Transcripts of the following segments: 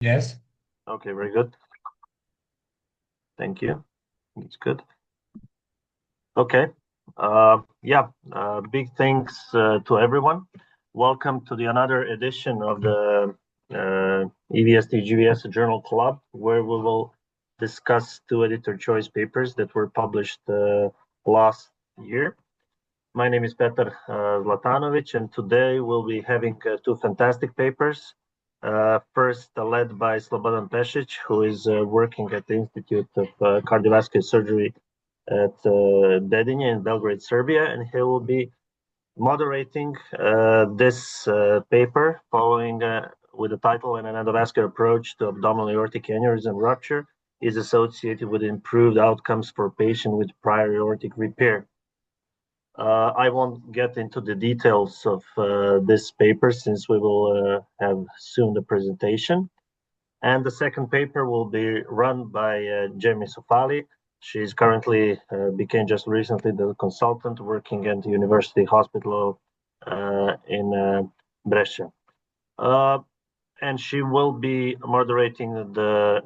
Yes. Okay, very good. Thank you. It's good. Okay. Big thanks to everyone. Welcome to the another edition of the EVST GVS Journal Club, where we will discuss two editor choice papers that were published last year. My name is Petar Zlatanovic, and today we'll be having two fantastic papers. First, led by Slobodan Pešić, who is working at the Institute of Cardiovascular Surgery at Dedinje in Belgrade, Serbia, and he will be moderating this paper following with the title "An endovascular approach to abdominal aortic aneurysm rupture is associated with improved outcomes for patients with prior aortic repair." I won't get into the details of this paper since we will have soon the presentation. And the second paper will be run by Jamie Sofali. She's currently became just recently the consultant working at the University Hospital in Brescia. And she will be moderating the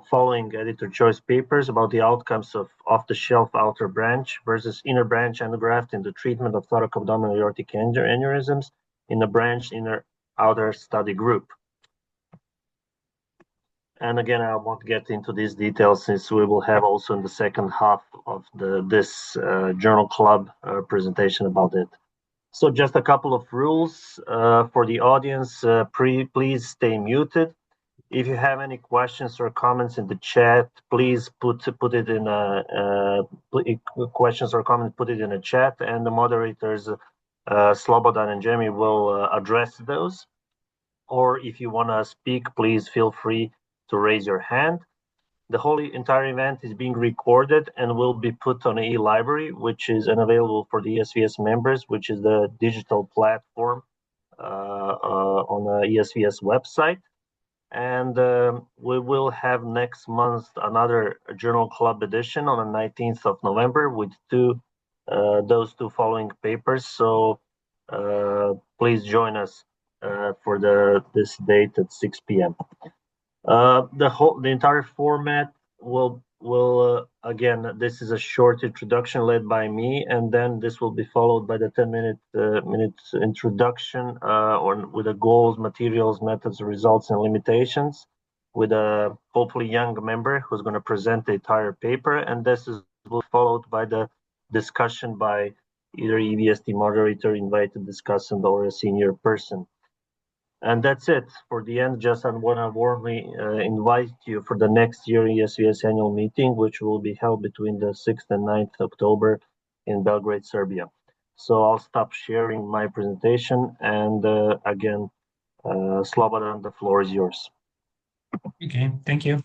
following editor choice papers about the outcomes of off-the-shelf outer branch versus inner branch endograft in the treatment of thoracoabdominal aortic aneurysms in the branch inner outer study group. And again, I won't get into these details since we will have also in the second half of this journal club presentation about it. So just a couple of rules for the audience. Please stay muted. If you have any questions or comments in the chat, please put it in questions or comments, put it in a chat, and the moderators, Slobodan and Jamie, will address those. Or if you want to speak, please feel free to raise your hand. The whole entire event is being recorded and will be put on e-library, which is unavailable for the ESVS members, which is the digital platform on the ESVS website. And we will have next month another Journal Club edition on the 19th of November with those two following papers. So please join us for this date at 6 p.m. The entire format will again, this is a short introduction led by me, and then this will be followed by the 10-minute introduction with the goals, materials, methods, results, and limitations, with a hopefully young member who's going to present the entire paper, and this is followed by the discussion by either EVST moderator, invited discussant, or a senior person. And that's it. For the end, just I want to warmly invite you for the next year ESVS annual meeting, which will be held between the 6th and 9th October in Belgrade, Serbia. So I'll stop sharing my presentation. And again, Slobodan, the floor is yours. Okay, thank you.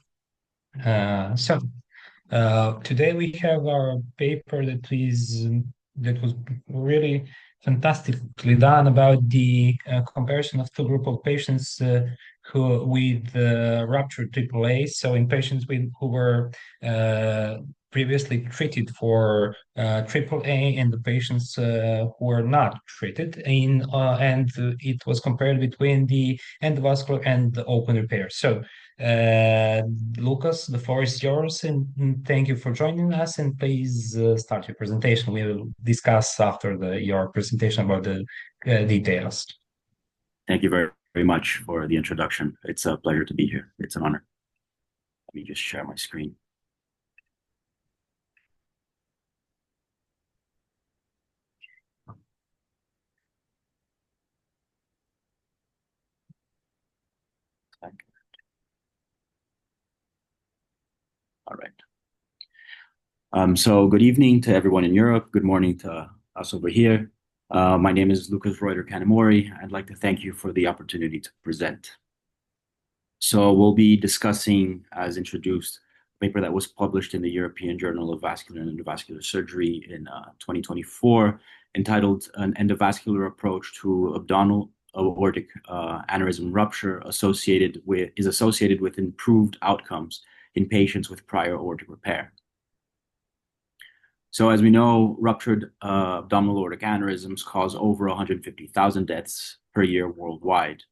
Today we have our paper that was really fantastically done about the comparison of two group of patients who with ruptured AAA. So in patients who were previously treated for AAA and the patients who were not treated and it was compared between the endovascular and the open repair. So Lucas, the floor is yours, and thank you for joining us. And please start your presentation. We will discuss after your presentation about the details. Thank you very much for the introduction. It's a pleasure to be here. It's an honor. Let me just share my screen. All right. So good evening to everyone in Europe. Good morning to us over here. My name is Lucas Reuter Kanamori. I'd like to thank you for the opportunity to present. So we'll be discussing, as introduced, a paper that was published in the European Journal of Vascular and Endovascular Surgery in 2024, entitled "An Endovascular Approach to Abdominal Aortic Aneurysm Rupture is associated with improved outcomes in patients with prior aortic repair." So as we know, ruptured abdominal aortic aneurysms cause over 150,000 deaths per year worldwide.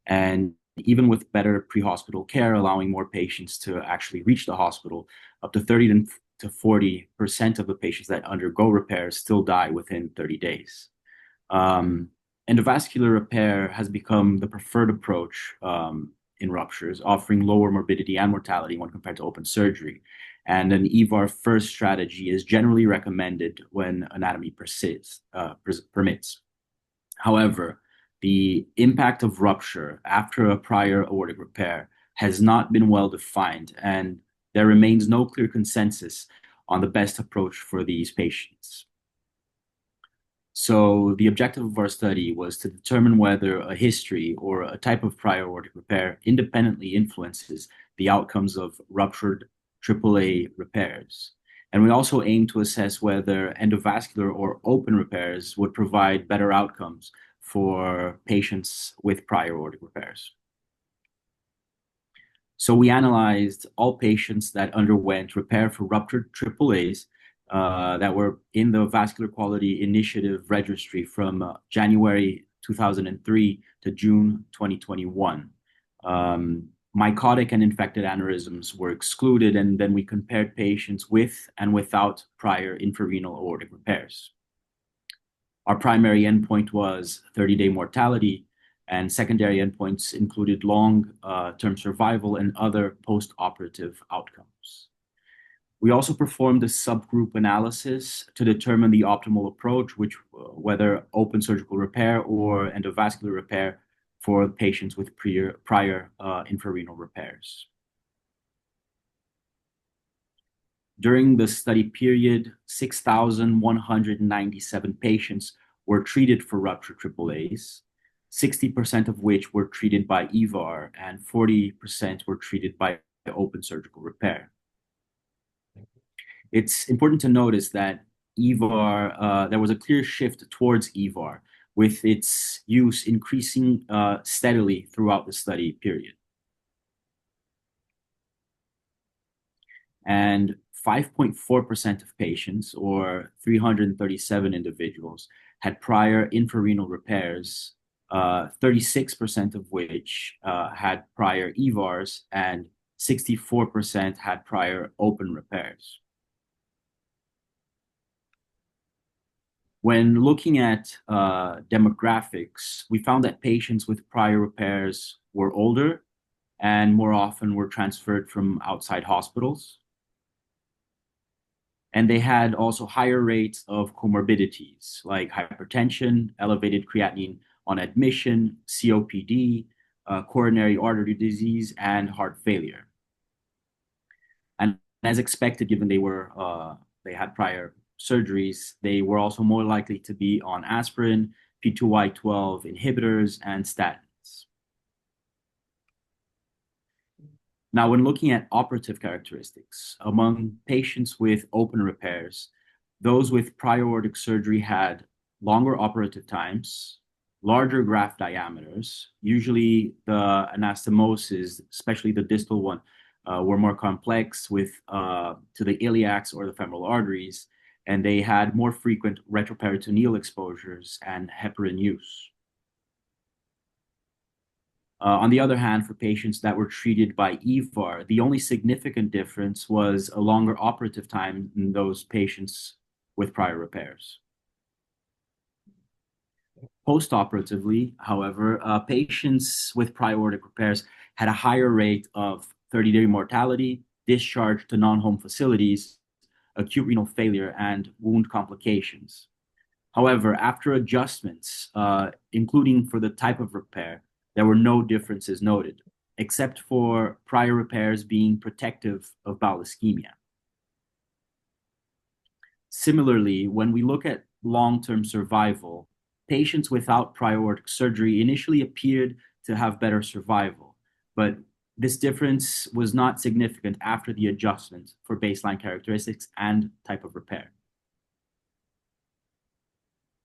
And even with better pre-hospital care, allowing more patients to actually reach the hospital, up to 30 to 40% of the patients that undergo repairs still die within 30 days. Endovascular repair has become the preferred approach in ruptures, offering lower morbidity and mortality when compared to open surgery. And an EVAR first strategy is generally recommended when anatomy permits. However, the impact of rupture after a prior aortic repair has not been well defined, and there remains no clear consensus on the best approach for these patients. So the objective of our study was to determine whether a history or a type of prior aortic repair independently influences the outcomes of ruptured AAA repairs. And we also aim to assess whether endovascular or open repairs would provide better outcomes for patients with prior aortic repairs. So we analyzed all patients that underwent repair for ruptured AAAs that were in the Vascular Quality Initiative registry from January 2003 to June 2021. Mycotic and infected aneurysms were excluded, and then we compared patients with and without prior infrarenal aortic repairs. Our primary endpoint was 30-day mortality, and secondary endpoints included long-term survival and other post-operative outcomes. We also performed a subgroup analysis to determine the optimal approach, whether open surgical repair or endovascular repair for patients with prior infrarenal repairs. During the study period, 6,197 patients were treated for ruptured AAAs, 60% of which were treated by EVAR and 40% were treated by open surgical repair. It's important to notice that EVAR, there was a clear shift towards EVAR, with its use increasing steadily throughout the study period. And 5.4% of patients, or 337 individuals, had prior infrarenal repairs, 36% of which had prior EVARs, and 64% had prior open repairs. When looking at demographics, we found that patients with prior repairs were older and more often were transferred from outside hospitals. And they had also higher rates of comorbidities like hypertension, elevated creatinine on admission, COPD, coronary artery disease, and heart failure. And as expected, given they had prior surgeries, they were also more likely to be on aspirin, P2Y12 inhibitors, and statins. Now, when looking at operative characteristics, among patients with open repairs, those with prior aortic surgery had longer operative times, larger graft diameters. Usually the anastomoses, especially the distal one, were more complex to the iliacs or the femoral arteries, and they had more frequent retroperitoneal exposures and heparin use. On the other hand, for patients that were treated by EVAR, the only significant difference was a longer operative time in those patients with prior repairs. Post-operatively, however, patients with prior aortic repairs had a higher rate of 30-day mortality, discharge to non-home facilities, acute renal failure, and wound complications. However, after adjustments, including for the type of repair, there were no differences noted, except for prior repairs being protective of bowel ischemia. Similarly, when we look at long-term survival, patients without prior aortic surgery initially appeared to have better survival, but this difference was not significant after the adjustment for baseline characteristics and type of repair.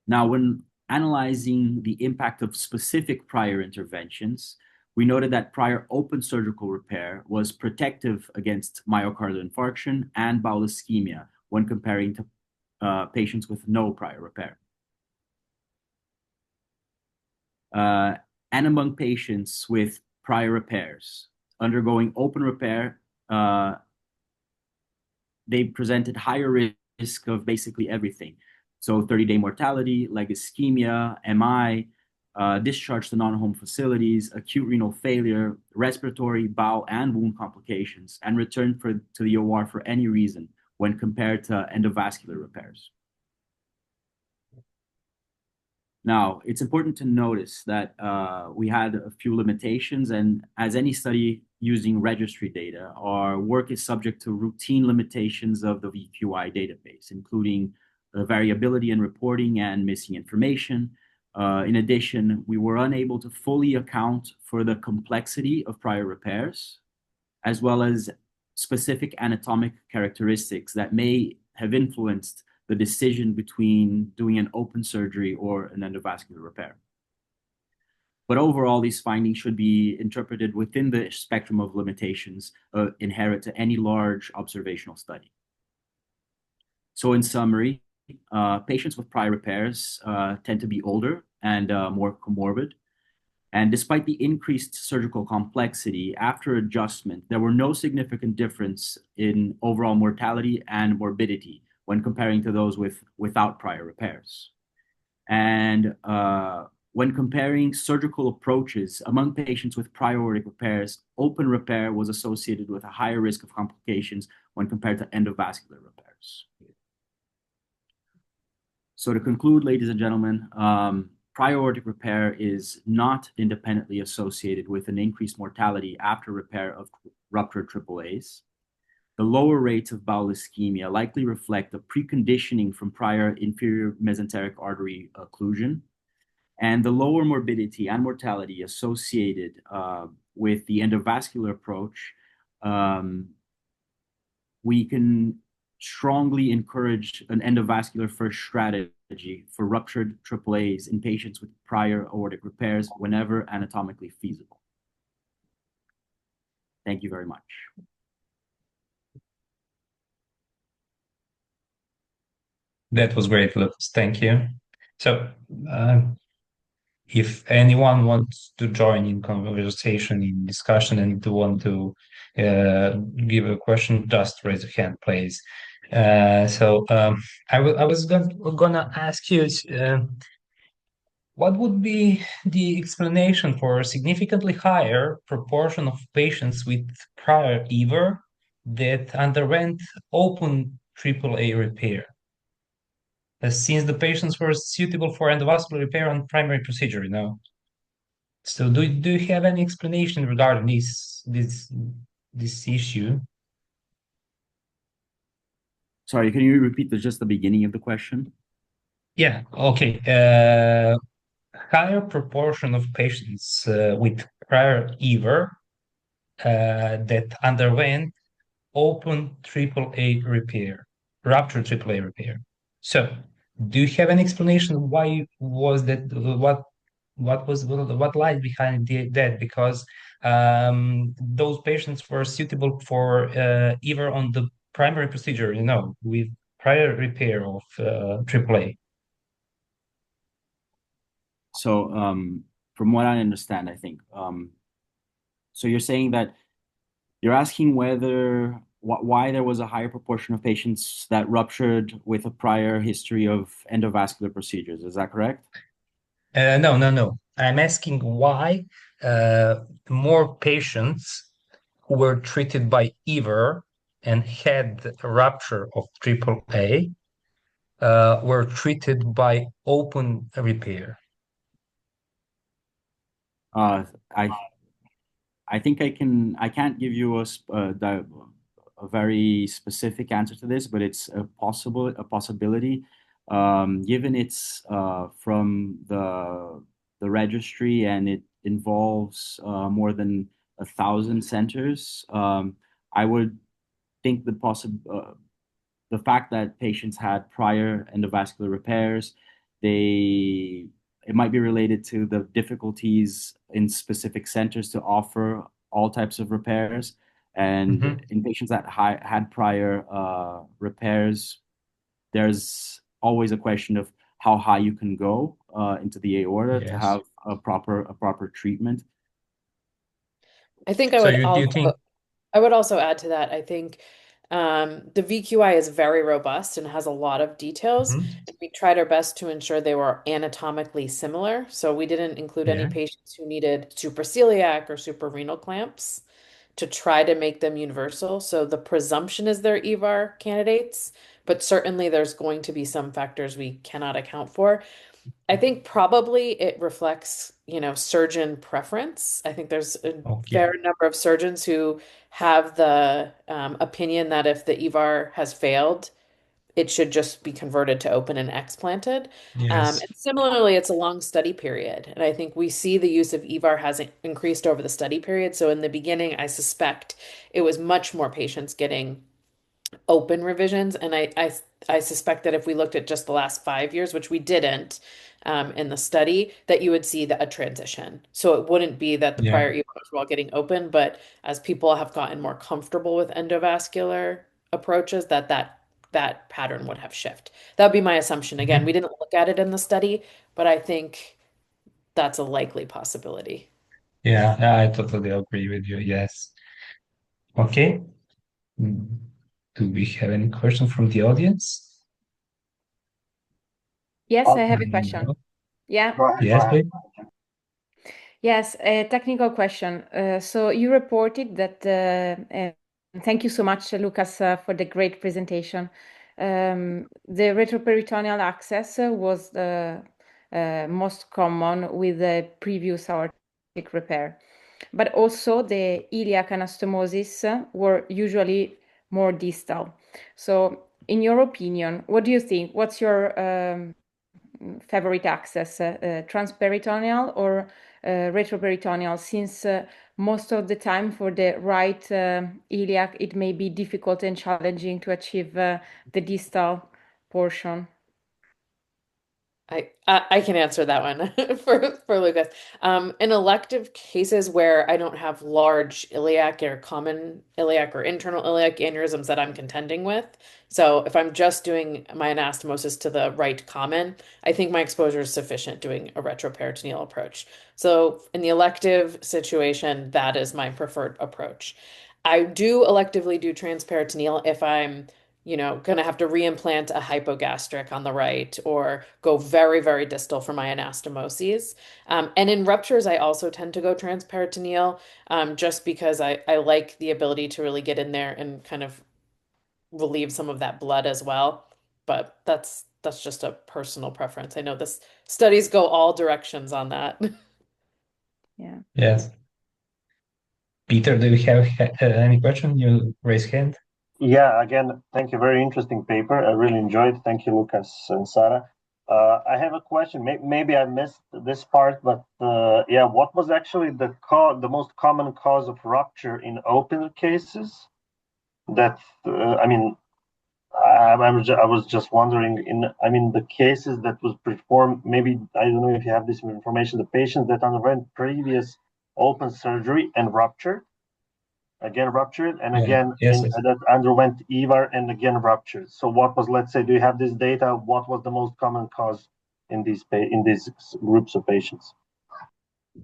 Now, when analyzing the impact of specific prior interventions, we noted that prior open surgical repair was protective against myocardial infarction and bowel ischemia when comparing to patients with no prior repair. And among patients with prior repairs undergoing open repair, they presented higher risk of basically everything. So 30-day mortality, leg ischemia, MI, discharge to non-home facilities, acute renal failure, respiratory, bowel, and wound complications, and return to the OR for any reason when compared to endovascular repairs. Now, it's important to notice that we had a few limitations, and as any study using registry data, our work is subject to routine limitations of the VQI database, including variability in reporting and missing information. In addition, we were unable to fully account for the complexity of prior repairs, as well as specific anatomic characteristics that may have influenced the decision between doing an open surgery or an endovascular repair. But overall, these findings should be interpreted within the spectrum of limitations inherent to any large observational study. So in summary, patients with prior repairs tend to be older and more comorbid. And despite the increased surgical complexity, after adjustment, there were no significant difference in overall mortality and morbidity when comparing to those without prior repairs. And when comparing surgical approaches among patients with prior aortic repairs, open repair was associated with a higher risk of complications when compared to endovascular repairs. So to conclude, ladies and gentlemen, prior aortic repair is not independently associated with an increased mortality after repair of ruptured AAAs. The lower rates of bowel ischemia likely reflect a preconditioning from prior inferior mesenteric artery occlusion, and the lower morbidity and mortality associated with the endovascular approach, we can strongly encourage an endovascular first strategy for ruptured AAAs in patients with prior aortic repairs whenever anatomically feasible. Thank you very much. That was great, Lucas. Thank you. So, if anyone wants to join in conversation, in discussion, and want to give a question, just raise a hand, please. I was gonna ask you, what would be the explanation for a significantly higher proportion of patients with prior EVER that underwent open AAA repair? Since the patients were suitable for endovascular repair on primary procedure, you know. So do you have any explanation regarding this issue? Sorry, can you repeat just the beginning of the question? Yeah, okay. Higher proportion of patients with prior EVER that underwent open AAA repair, ruptured AAA repair. So, do you have an explanation why was that? What lies behind that? Because those patients were suitable for either on the primary procedure, you know, with prior repair of AAA. So, from what I understand, I think, so you're saying that you're asking why there was a higher proportion of patients that ruptured with a prior history of endovascular procedures. Is that correct? No. I'm asking why more patients who were treated by EVER and had a rupture of AAA were treated by open repair. I think I can't give you a very specific answer to this, but it's a possibility. Given it's from the registry and it involves more than 1,000 centers, I would think the fact that patients had prior endovascular repairs, it might be related to the difficulties in specific centers to offer all types of repairs. And in patients that had prior repairs, there's always a question of how high you can go into the aorta to have a proper treatment. I think So you think, I would also add to that. I think the VQI is very robust and has a lot of details. Mhm. And we tried our best to ensure they were anatomically similar. So we didn't include any Yeah, patients who needed supraceliac or suprarenal clamps to try to make them universal. So the presumption is they're EVAR candidates, but certainly there's going to be some factors we cannot account for. I think probably it reflects, surgeon preference. I think there's a okay. fair number of surgeons who have the opinion that if the EVAR has failed, it should just be converted to open and explanted. Yes. And similarly, it's a long study period. And I think we see the use of EVAR has increased over the study period. So in the beginning, I suspect it was much more patients getting open revisions. And I suspect that if we looked at just the last 5 years, which we didn't in the study, that you would see a transition. So it wouldn't be that the Yeah. prior EVARs were all getting open, but as people have gotten more comfortable with endovascular approaches, that pattern would have shift. That would be my assumption. Again, we Mhm. didn't look at it in the study, but I think that's a likely possibility. Yeah, I totally agree with you. Yes. Okay. Mm. Do we have any questions from the audience? Yes, I have a question. No? Yeah. Go ahead. Yes, please. Yes, a technical question. So you reported that, thank you so much, Lucas, for the great presentation. The retroperitoneal access was the most common with the previous aortic repair, but also the iliac anastomosis were usually more distal. So, in your opinion, what do you think? What's your favorite access, transperitoneal or retroperitoneal, since most of the time for the right iliac, it may be difficult and challenging to achieve the distal portion. I can answer that one for Lucas. In elective cases where I don't have large iliac or common iliac or internal iliac aneurysms that I'm contending with, so if I'm just doing my anastomosis to the right common, I think my exposure is sufficient doing a retroperitoneal approach. So in the elective situation, that is my preferred approach. I do electively do transperitoneal if I'm going to have to reimplant a hypogastric on the right or go very, very distal for my anastomoses. And in ruptures, I also tend to go transperitoneal just because I like the ability to really get in there and kind of relieve some of that blood as well. But that's just a personal preference. I know this studies go all directions on that. Yeah. Yes. Peter, do you have any question? You raise hand. Yeah, again, thank you. Very interesting paper. I really enjoyed. Thank you, Lucas and Sarah. I have a question. Maybe I missed this part, but yeah, what was actually the most common cause of rupture in open cases? That I mean, I was just wondering. The cases that was performed. Maybe I don't know if you have this information. The patients that underwent previous open surgery and ruptured again ruptured, and Yeah. again Yes, yes. that underwent EVAR and again ruptured. So what was, let's say, do you have this data? What was the most common cause in these groups of patients?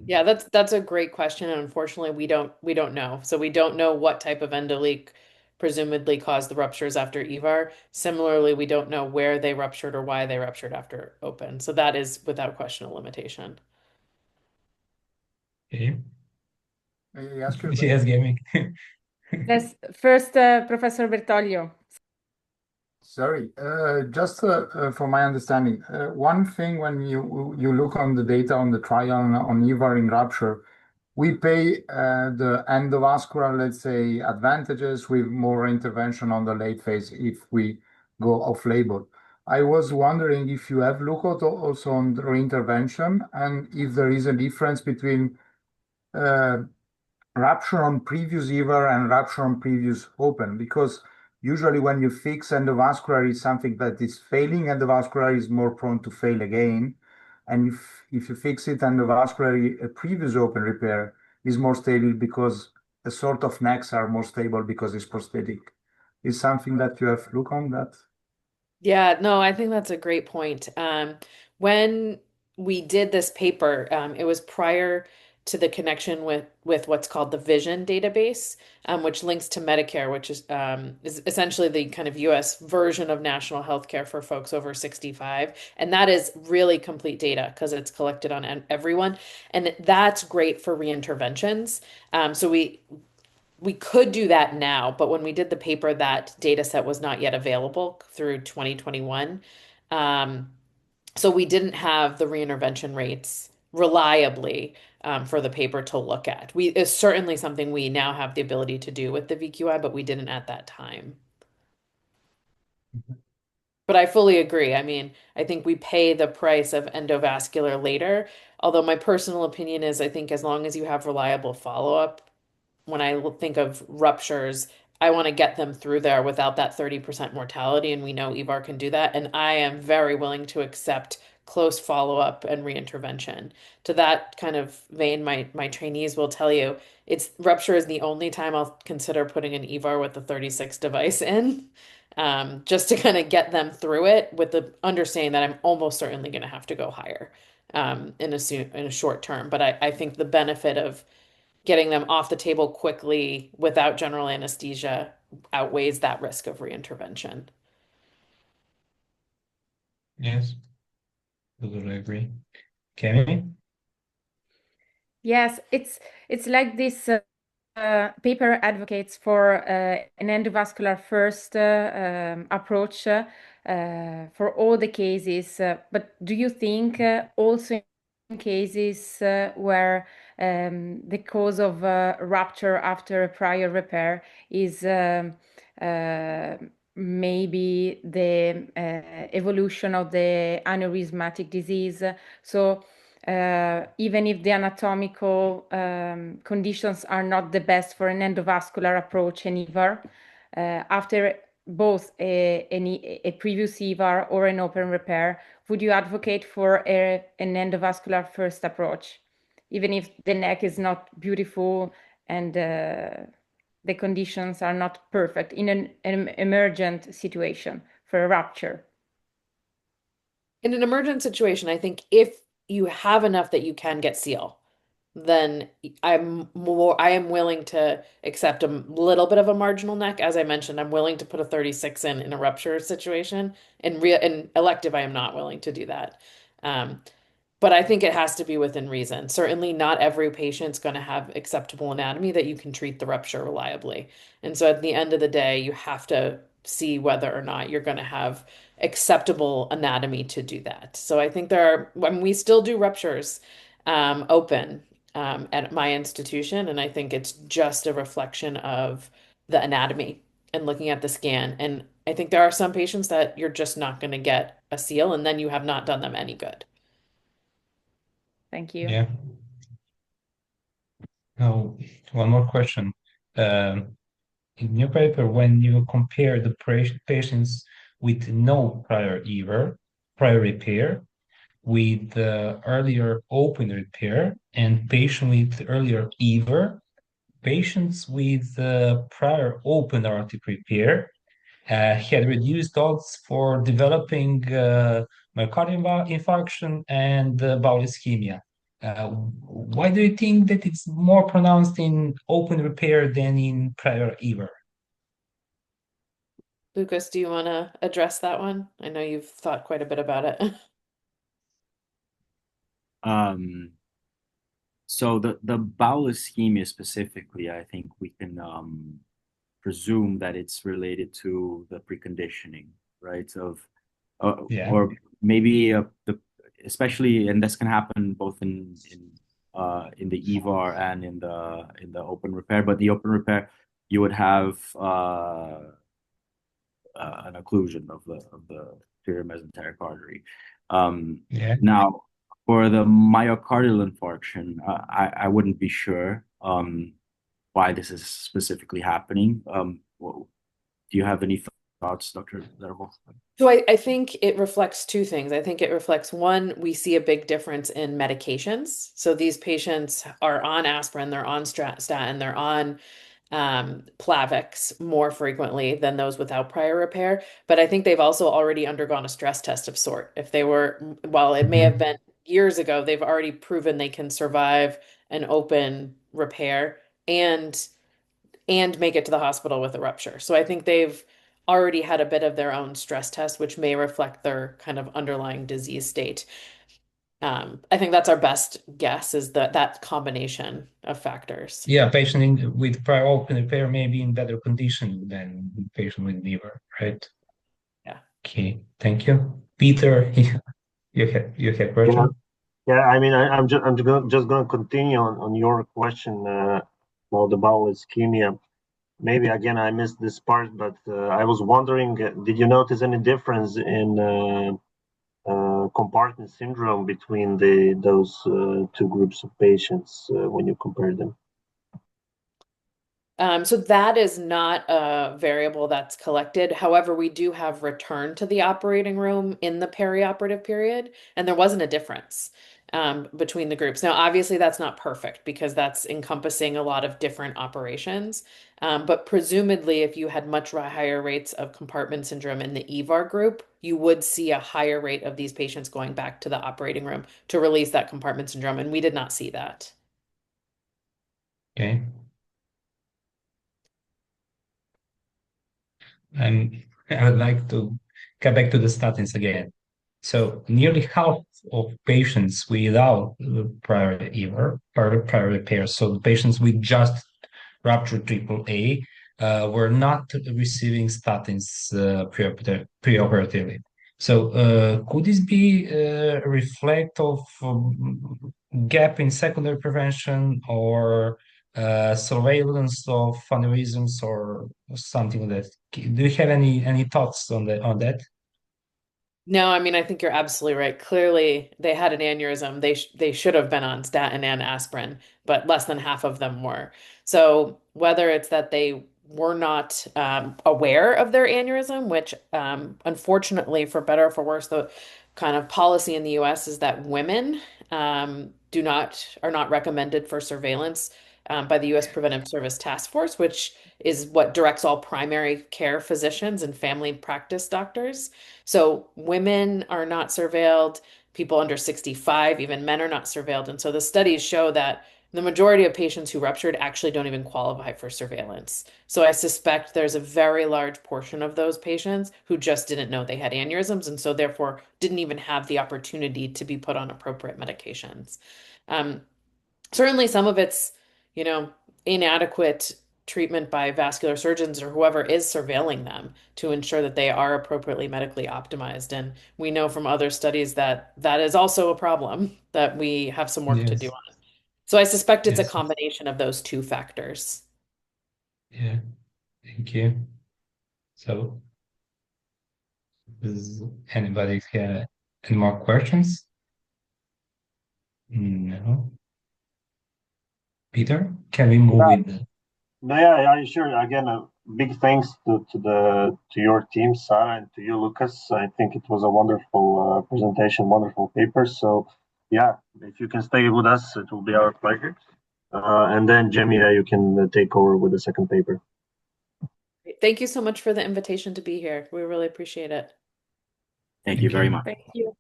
Yeah, that's a great question, and unfortunately, we don't know. So we don't know what type of endoleak presumably caused the ruptures after EVAR. Similarly, we don't know where they ruptured or why they ruptured after open. So that is without question a limitation. Okay. May I ask you a Yes, question? gaming. Yes, first, Professor Bertoglio. Sorry, just for my understanding, one thing when you look on the data on the trial on EVAR in rupture, we pay the endovascular, let's say, advantages with more intervention on the late phase if we go off label. I was wondering if you have looked also on the intervention and if there is a difference between rupture on previous EVAR and rupture on previous open, because usually when you fix endovascular is something that is failing, endovascular is more prone to fail again. And if you fix it endovascular, a previous open repair is more stable because the sort of necks are more stable because it's prosthetic. Is something that you have looked on that? Yeah, no, I think that's a great point. When we did this paper, it was prior to the connection with what's called the Vision database, which links to Medicare, which is essentially the kind of US version of national healthcare for folks over 65. And that is really complete data because it's collected on everyone. And that's great for reinterventions. So we could do that now, but when we did the paper, that data set was not yet available through 2021. So we didn't have the reintervention rates reliably for the paper to look at. It's certainly something we now have the ability to do with the VQI, but we didn't at that time. But I fully agree. I mean, I think we pay the price of endovascular later. Although my personal opinion is I think as long as you have reliable follow-up, when I think of ruptures, I want to get them through there without that 30% mortality, and we know EVAR can do that. And I am very willing to accept close follow-up and reintervention. To that kind of vein, my trainees will tell you it's rupture is the only time I'll consider putting an EVAR with the 36 device in, just to kind of get them through it with the understanding that I'm almost certainly going to have to go higher in a short term. But I think the benefit of getting them off the table quickly without general anesthesia outweighs that risk of reintervention. Yes, totally agree. Kemi? Yes, it's like this paper advocates for an endovascular first approach for all the cases. But do you think also in cases where the cause of rupture after a prior repair is maybe the evolution of the aneurysmatic disease? So even if the anatomical conditions are not the best for an endovascular approach in EVAR, after both a previous EVAR or an open repair, would you advocate for an endovascular first approach, even if the neck is not beautiful and the conditions are not perfect in an emergent situation for a rupture? In an emergent situation, I think if you have enough that you can get seal, then I am willing to accept a little bit of a marginal neck. As I mentioned, I'm willing to put a 36 in a rupture situation. In elective, I am not willing to do that. But I think it has to be within reason. Certainly, not every patient's going to have acceptable anatomy that you can treat the rupture reliably. And so at the end of the day, you have to see whether or not you're going to have acceptable anatomy to do that. So I think when we still do ruptures open at my institution, and I think it's just a reflection of the anatomy and looking at the scan. And I think there are some patients that you're just not going to get a seal, and then you have not done them any good. Thank you. Yeah. Now, one more question. In your paper, when you compare the patients with no prior EVAR, prior repair, with the earlier open repair and patient with earlier EVAR, patients with prior open aortic repair had reduced odds for developing myocardial infarction and bowel ischemia. Why do you think that it's more pronounced in open repair than in prior EVAR? Lucas, do you want to address that one? I know you've thought quite a bit about it. So the bowel ischemia specifically, I think we can presume that it's related to the preconditioning, right? Yeah. Or maybe especially, and this can happen both in the EVAR and in the open repair. But the open repair, you would have an occlusion of the inferior mesenteric artery. Yeah. Now, for the myocardial infarction, I wouldn't be sure why this is specifically happening. Do you have any thoughts, Dr. Zerbo? So I think it reflects two things. I think it reflects one, we see a big difference in medications. So these patients are on aspirin, they're on statin, they're on Plavix more frequently than those without prior repair. But I think they've also already undergone a stress test of sort. If they were, while it may have been years ago, they've already proven they can survive an open repair and make it to the hospital with a rupture. So I think they've already had a bit of their own stress test, which may reflect their kind of underlying disease state. I think that's our best guess, is that combination of factors. Yeah, with prior open repair may be in better condition than patient with liver, right? Yeah. Okay, thank you. Peter, you have question? Yeah, I mean, I'm just going to continue on your question about the bowel ischemia. Maybe again I missed this part, but I was wondering, did you notice any difference in compartment syndrome between those two groups of patients when you compare them? So that is not a variable that's collected. However, we do have return to the operating room in the perioperative period, and there wasn't a difference between the groups. Now, obviously, that's not perfect because that's encompassing a lot of different operations. But presumably, if you had much higher rates of compartment syndrome in the EVAR group, you would see a higher rate of these patients going back to the operating room to release that compartment syndrome, and we did not see that. Okay. I would like to come back to the statins again. So nearly half of patients without prior EVAR, prior repair, so the patients with just ruptured AAA, were not receiving statins preoperatively. So could this be a reflect of gap in secondary prevention or surveillance of aneurysms or something like that? Do you have any thoughts on that? No, I mean, I think you're absolutely right. Clearly, they had an aneurysm. They should have been on statin and aspirin, but less than half of them were. So whether it's that they were not aware of their aneurysm, which unfortunately, for better or for worse, the kind of policy in the US is that women are not recommended for surveillance by the US Preventive Service Task Force, which is what directs all primary care physicians and family practice doctors. So women are not surveilled, people under 65, even men are not surveilled. And so the studies show that the majority of patients who ruptured actually don't even qualify for surveillance. So I suspect there's a very large portion of those patients who just didn't know they had aneurysms and so therefore didn't even have the opportunity to be put on appropriate medications. Certainly some of it's, inadequate treatment by vascular surgeons or whoever is surveilling them to ensure that they are appropriately medically optimized. And we know from other studies that that is also a problem that we have some work to do Yes. on. So I suspect it's a Yes. combination of those two factors. Yeah, thank you. So does anybody have any more questions? No. Peter, can we move in? No, yeah, sure. Again, big thanks to your team, Sarah, and to you, Lucas. I think it was a wonderful presentation, wonderful paper. So, yeah, if you can stay with us, it will be our pleasure. And then, Jamia, you can take over with the second paper. Thank you so much for the invitation to be here. We really appreciate it. Thank you very much. Thank you.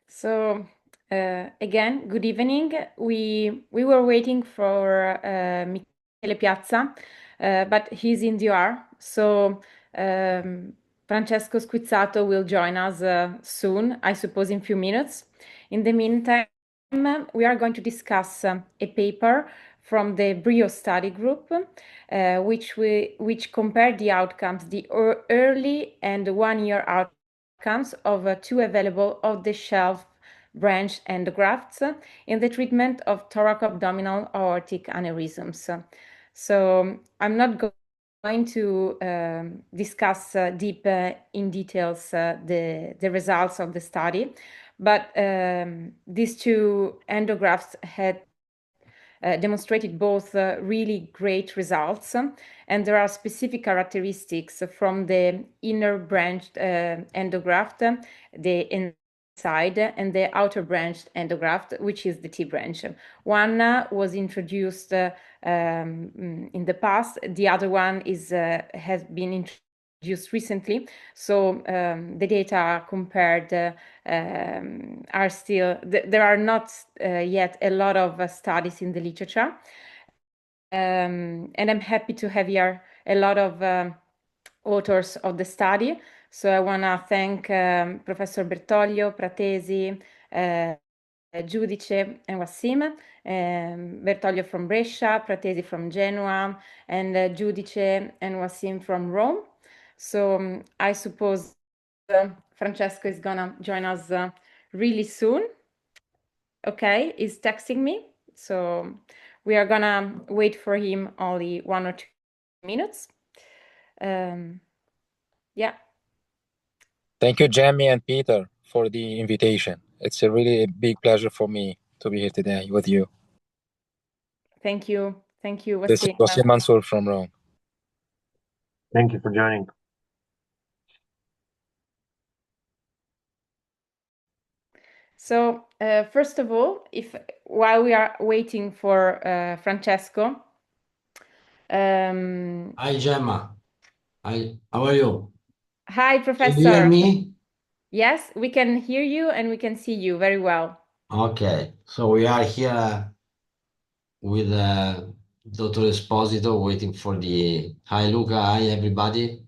So again, good evening. We were waiting for Michele Piazza, but he's in DR. So Francesco Squizzato will join us soon, I suppose in a few minutes. In the meantime, we are going to discuss a paper from the BRIO study group, which compared the outcomes, the early and 1 year outcomes of two available off-the-shelf branch endografts in the treatment of thoracoabdominal aortic aneurysms. So I'm not going to discuss deep in details the results of the study, but these two endografts had demonstrated both really great results, and there are specific characteristics from the inner branched endograft, the E-nside, and the outer branched endograft, which is the T branch. One was introduced in the past. The other one has been produced recently. So the data compared are still, there are not yet a lot of studies in the literature. And I'm happy to have here a lot of authors of the study. So I want to thank Professor Bertoglio, Pratesi, Giudice, and Wassim. Bertoglio from Brescia, Pratesi from Genoa, and Giudice and Wassim from Rome. So I suppose Francesco is gonna join us really soon. Okay, he's texting me. So we are gonna wait for him only 1 or 2 minutes. Yeah. Thank you, Jamie and Peter, for the invitation. It's a really big pleasure for me to be here today with you. Thank you. Thank you, This is Wassim. Wassim Mansour from Rome. Thank you for joining. So first of all, while we are waiting for Francesco. Hi, Gemma. Hi, how are you? Hi, Can Professor. you hear me? Yes, we can hear you and we can see you very well. Okay, so we are here with Dr. Esposito waiting for the. Hi, Luca. Hi, everybody.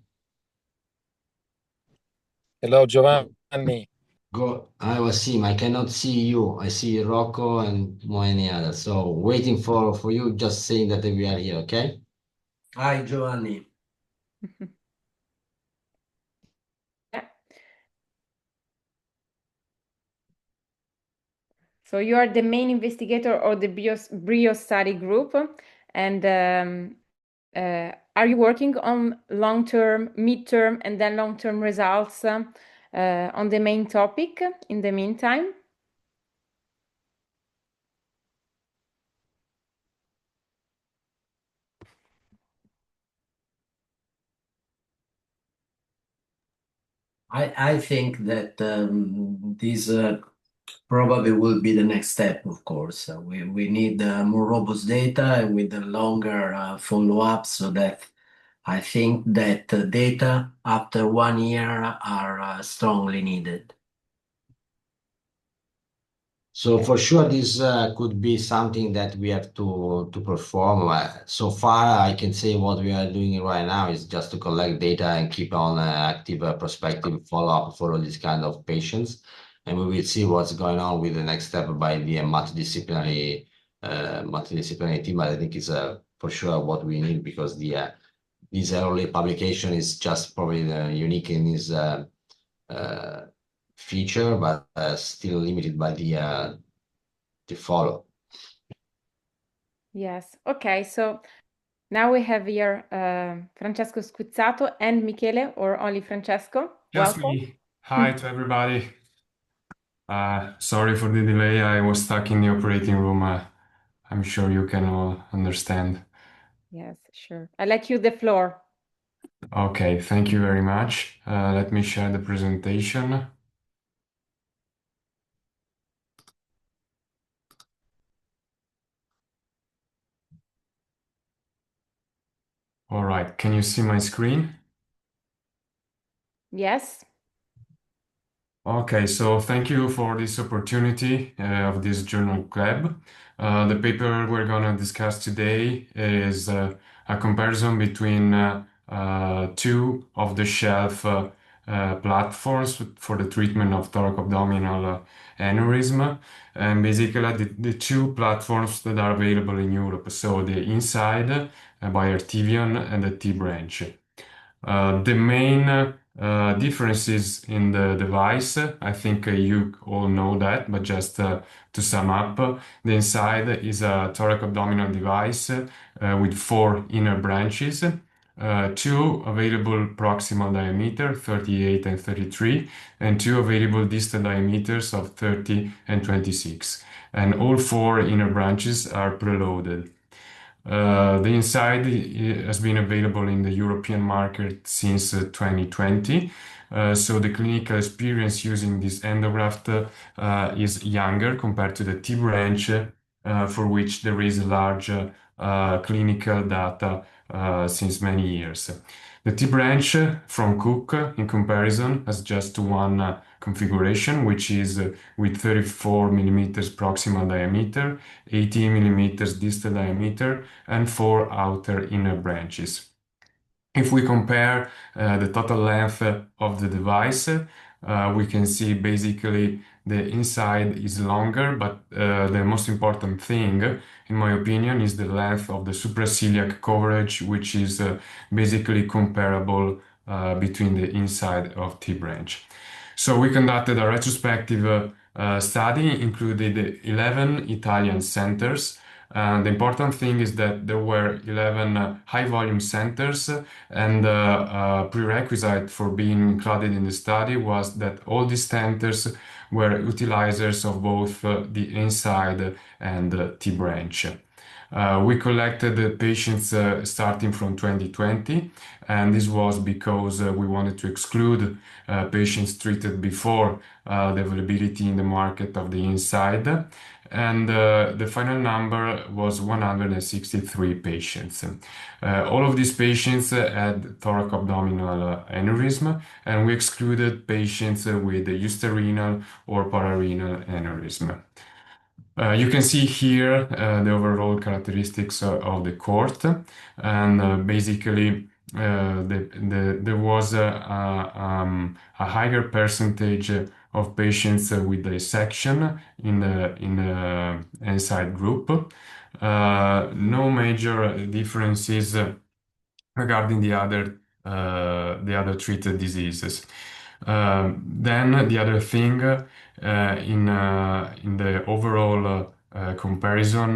Hello, Giovanni. I Wasim. I cannot see you. I see Rocco and many others. So waiting for you, just saying that we are here, okay? Hi, Giovanni. Yeah. So you are the main investigator of the BRIO study group, and are you working on long-term, mid-term, and then long-term results on the main topic in the meantime? I think that this probably will be the next step, of course. We need more robust data and with a longer follow-up so that I think that data after 1 year are strongly needed. So for sure, this could be something that we have to perform. So far, I can say what we are doing right now is just to collect data and keep on active prospective follow-up for all these kind of patients. And we will see what's going on with the next step by the multidisciplinary team. But I think it's for sure what we need because this early publication is just probably unique in this feature, but still limited by the follow. Yes. Okay. So now we have here Francesco Squizzato and Michele, or only Francesco. Just Welcome. me. Hi to everybody. Sorry for the delay. I was stuck in the operating room. I'm sure you can all understand. Yes, sure. I let you the floor. Okay, thank you very much. Let me share the presentation. All right, can you see my screen? Yes. Okay, so thank you for this opportunity of this journal club. The paper we're going to discuss today is a comparison between two off-the-shelf platforms for the treatment of thoracoabdominal aneurysm, and basically the two platforms that are available in Europe. So the E-nside by Artivion and the T-branch. The main differences in the device, I think you all know that, but just to sum up, the E-nside is a thoracoabdominal device with 4 inner branches, 2 available proximal diameter, 38 and 33, and 2 available distal diameters of 30 and 26. And all 4 inner branches are preloaded. The E-nside has been available in the European market since 2020. So the clinical experience using this endograft is younger compared to the T-branch, for which there is large clinical data since many years. The T branch from Cook, in comparison, has just one configuration, which is with 34 millimeters proximal diameter, 18 millimeters distal diameter, and 4 outer inner branches. If we compare the total length of the device, we can see basically the inside is longer, but the most important thing, in my opinion, is the length of the supraciliac coverage, which is basically comparable between the inside of T-branch. So we conducted a retrospective study, included 11 Italian centers. The important thing is that there were 11 high-volume centers, and the prerequisite for being included in the study was that all these centers were utilizers of both the inside and the T-branch. We collected the patients starting from 2020, and this was because we wanted to exclude patients treated before the availability in the market of the inside. And the final number was 163 patients. All of these patients had thoracoabdominal aneurysm, and we excluded patients with eustarenal or pararenal aneurysm. You can see here the overall characteristics of the cohort, and basically there was a higher percentage of patients with dissection in the E-nside group. No major differences regarding the other treated diseases. Then the other thing in the overall comparison,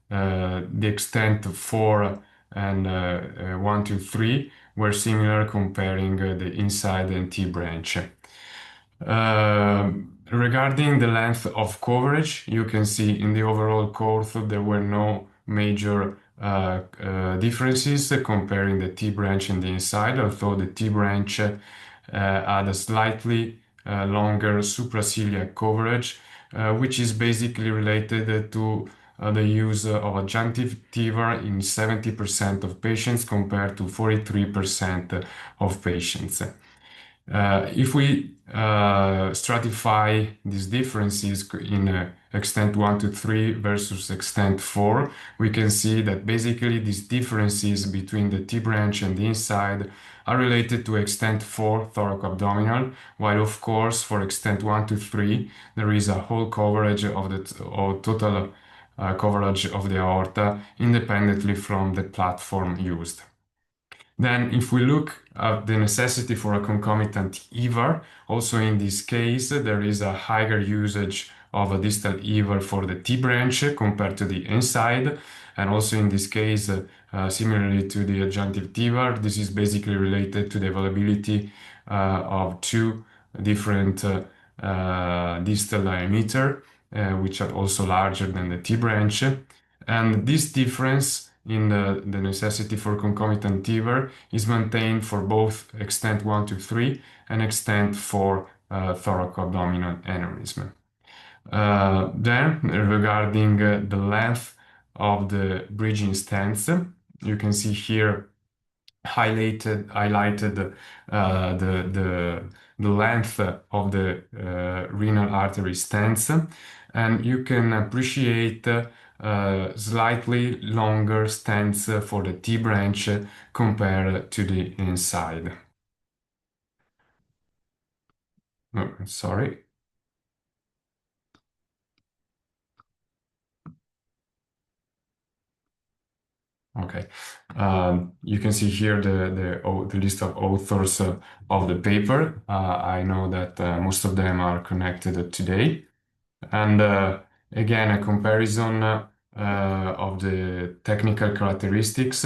the extent 4 and 1 to 3 were similar comparing the inside and T branch. Regarding the length of coverage, you can see in the overall cohort there were no major differences comparing the T branch and the inside, although the T branch had a slightly longer supraciliac coverage, which is basically related to the use of adjunctive TIVR in 70% of patients compared to 43% of patients. If we stratify these differences in extent 1 to 3 versus extent 4, we can see that basically these differences between the T branch and the inside are related to extent 4 thoracoabdominal, while of course for extent 1 to 3 there is a whole coverage of the total coverage of the aorta independently from the platform used. Then if we look at the necessity for a concomitant EVAR, also in this case there is a higher usage of a distal EVAR for the T branch compared to the inside, and also in this case similarly to the adjunctive TIVR, this is basically related to the availability of two different distal diameter which are also larger than the T branch, and this difference in the necessity for concomitant TIVR is maintained for both extent 1 to 3 and extent 4 thoracoabdominal aneurysm. Then regarding the length of the bridging stents, you can see here highlighted the length of the renal artery stents, and you can appreciate slightly longer stents for the T branch compared to the inside. Oh, sorry. Okay, you can see here the list of authors of the paper. I know that most of them are connected today, and again a comparison of the technical characteristics.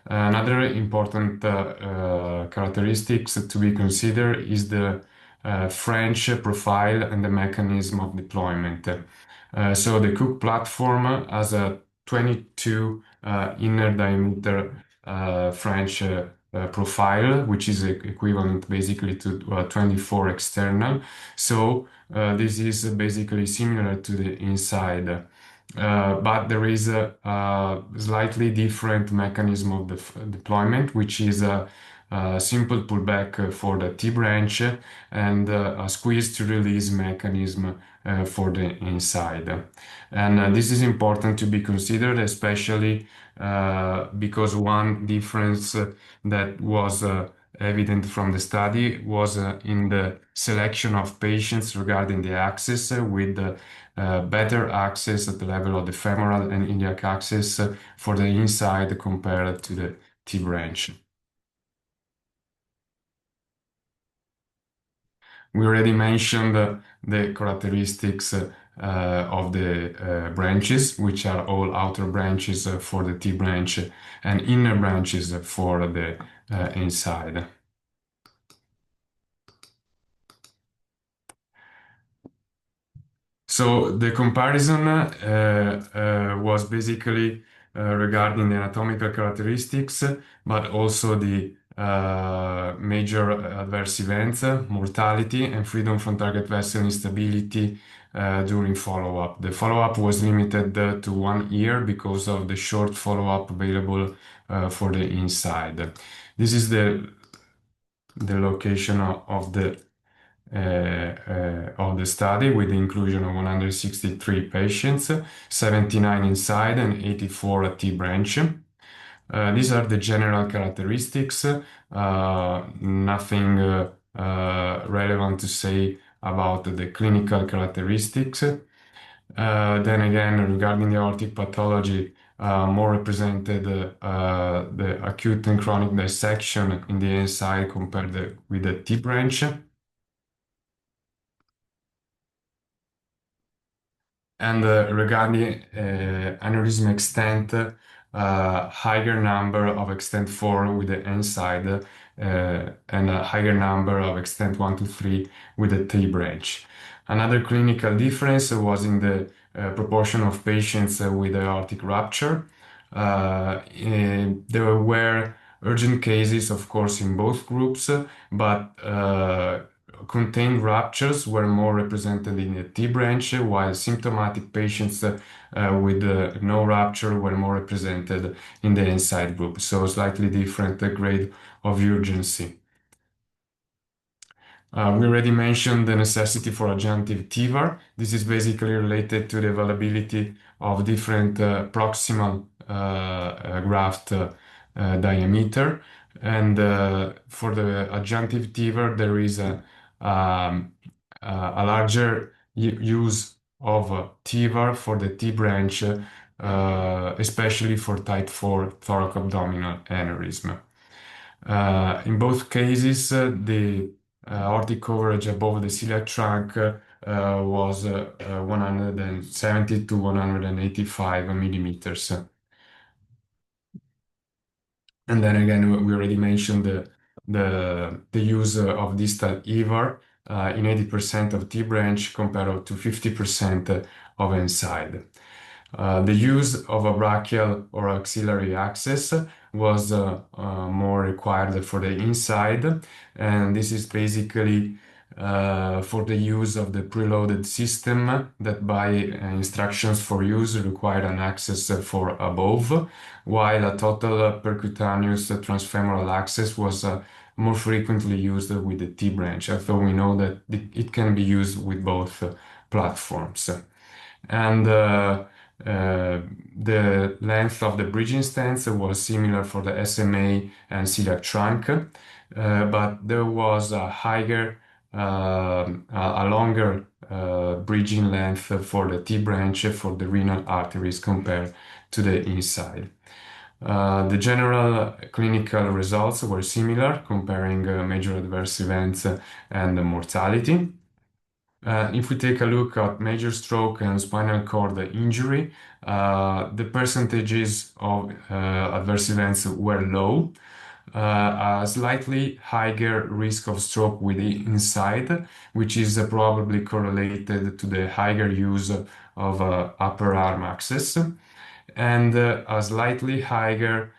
Another important characteristics to be considered is the French profile and the mechanism of deployment. So the Cook platform has a 22 inner diameter French profile, which is equivalent basically to 24 external. So this is basically similar to the inside. but there is a slightly different mechanism of deployment, which is a simple pullback for the T branch and a squeeze to release mechanism for the inside. And this is important to be considered, especially because one difference that was evident from the study was in the selection of patients regarding the axis with better access at the level of the femoral and iliac axis for the inside compared to the T branch. We already mentioned the characteristics of the branches, which are all outer branches for the T branch and inner branches for the inside. So the comparison was basically regarding the anatomical characteristics, but also the major adverse events, mortality, and freedom from target vessel instability during follow-up. The follow-up was limited to 1 year because of the short follow-up available for the inside. This is the location of the study with the inclusion of 163 patients, 79 inside and 84 at T branch. These are the general characteristics, nothing relevant to say about the clinical characteristics. Then again, regarding the aortic pathology, more represented the acute and chronic dissection in the inside compared with the T branch. And regarding aneurysm extent, higher number of extent 4 with the inside and a higher number of extent 1 to 3 with the T branch. Another clinical difference was in the proportion of patients with aortic rupture. There were urgent cases, of course, in both groups, but contained ruptures were more represented in the T branch, while symptomatic patients with no rupture were more represented in the inside group. So slightly different grade of urgency. We already mentioned the necessity for adjunctive TEVAR. This is basically related to the availability of different proximal graft diameter. And for the adjunctive TEVAR, there is a larger use of TEVAR for the T branch, especially for type 4 thoracoabdominal aneurysm. In both cases, the aortic coverage above the celiac trunk was 170 to 185 millimeters. And then again, we already mentioned the use of distal EVAR in 80% of T branch compared to 50% of inside. The use of a brachial or axillary access was more required for the inside, and this is basically for the use of the preloaded system that by instructions for use required an access for above, while a total percutaneous transfemoral access was more frequently used with the T branch, although we know that it can be used with both platforms. And the length of the bridging stance was similar for the SMA and celiac trunk, but there was a longer bridging length for the T branch for the renal arteries compared to the inside. The general clinical results were similar, comparing major adverse events and mortality. If we take a look at major stroke and spinal cord injury, the percentages of adverse events were low. A slightly higher risk of stroke with the inside, which is probably correlated to the higher use of upper arm access, and a slightly higher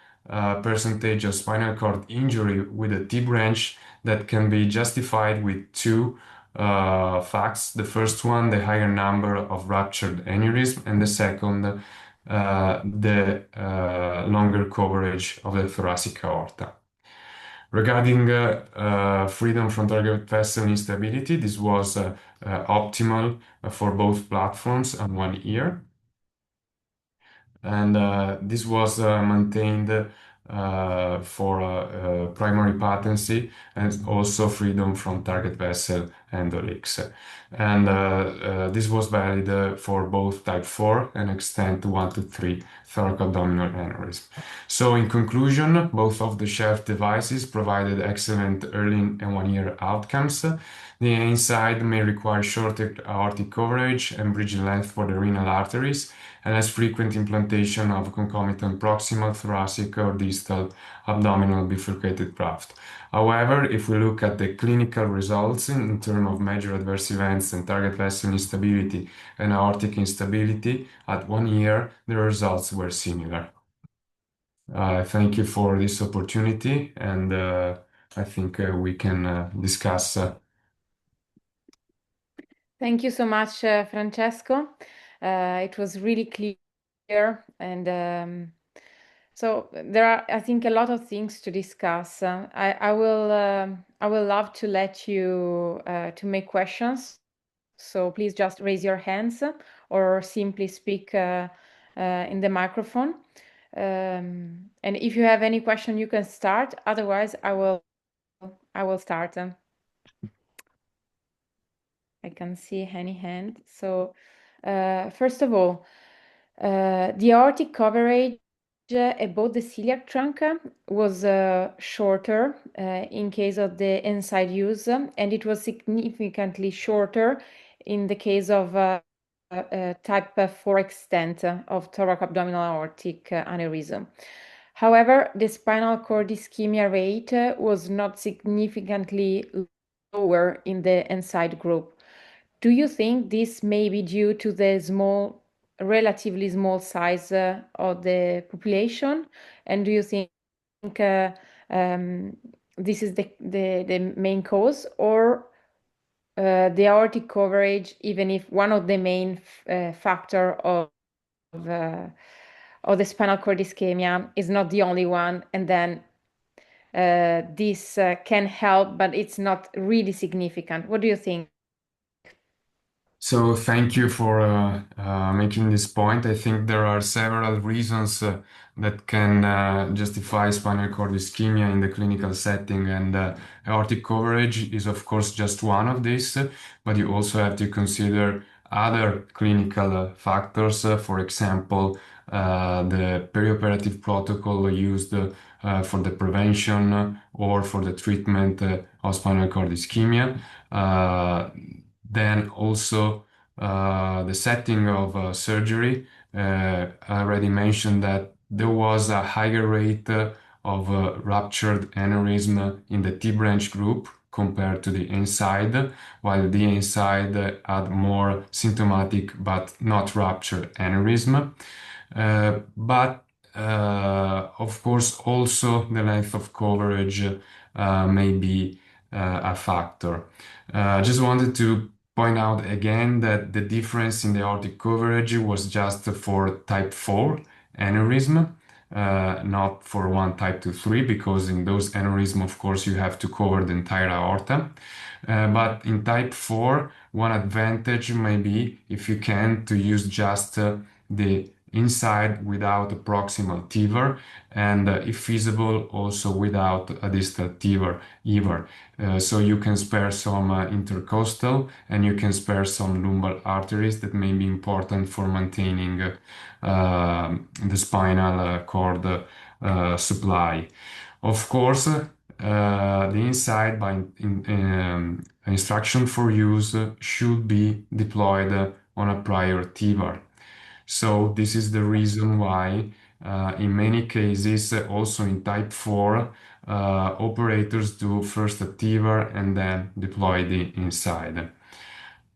percentage of spinal cord injury with a T branch that can be justified with two facts. The first one, the higher number of ruptured aneurysm, and the second, the longer coverage of the thoracic aorta. Regarding freedom from target vessel instability, this was optimal for both platforms and 1 year. And this was maintained for primary patency and also freedom from target vessel endoleaks. And this was valid for both type 4 and extent 1 to 3 thoracoabdominal aneurysm. So in conclusion, both of the shelf devices provided excellent early and 1 year outcomes. The E-nside may require shorter aortic coverage and bridge length for the renal arteries, and less frequent implantation of concomitant proximal, thoracic, or distal abdominal bifurcated graft. However, if we look at the clinical results in terms of major adverse events and target vessel instability and aortic instability, at 1 year, the results were similar. Thank you for this opportunity, and I think we can discuss. Thank you so much, Francesco. It was really clear, and so there are, I think, a lot of things to discuss. I will love to let you to make questions. So please just raise your hands or simply speak in the microphone. And if you have any question, you can start. Otherwise, I will start. I can see any hand. So first of all, the aortic coverage above the celiac trunk was shorter in case of the E-nside use, and it was significantly shorter in the case of type 4 extent of thoracoabdominal aortic aneurysm. However, the spinal cord ischemia rate was not significantly lower in the E-nside group. Do you think this may be due to the relatively small size of the population? And do you think this is the main cause, or the aortic coverage, even if one of the main factor of the spinal cord ischemia is not the only one, and then this can help, but it's not really significant? What do you think? So thank you for making this point. I think there are several reasons that can justify spinal cord ischemia in the clinical setting, and aortic coverage is of course just one of these, but you also have to consider other clinical factors. For example, the perioperative protocol used for the prevention or for the treatment of spinal cord ischemia. Then also the setting of surgery. I already mentioned that there was a higher rate of ruptured aneurysm in the T-branch group compared to the E-nside, while the E-nside had more symptomatic but not ruptured aneurysm. But of course, also the length of coverage may be a factor. Just wanted to point out again that the difference in the aortic coverage was just for type 4 aneurysm, not for one type 2-3, because in those aneurysm, of course, you have to cover the entire aorta. But in type 4, one advantage may be, if you can, to use just the inside without a proximal TEVR, and if feasible, also without a distal TEVR either. So you can spare some intercostal, and you can spare some lumbar arteries that may be important for maintaining the spinal cord supply. Of course, the E-nside by instruction for use should be deployed on a prior TEVR. So this is the reason why in many cases, also in type 4, operators do first a TEVR and then deploy the E-nside.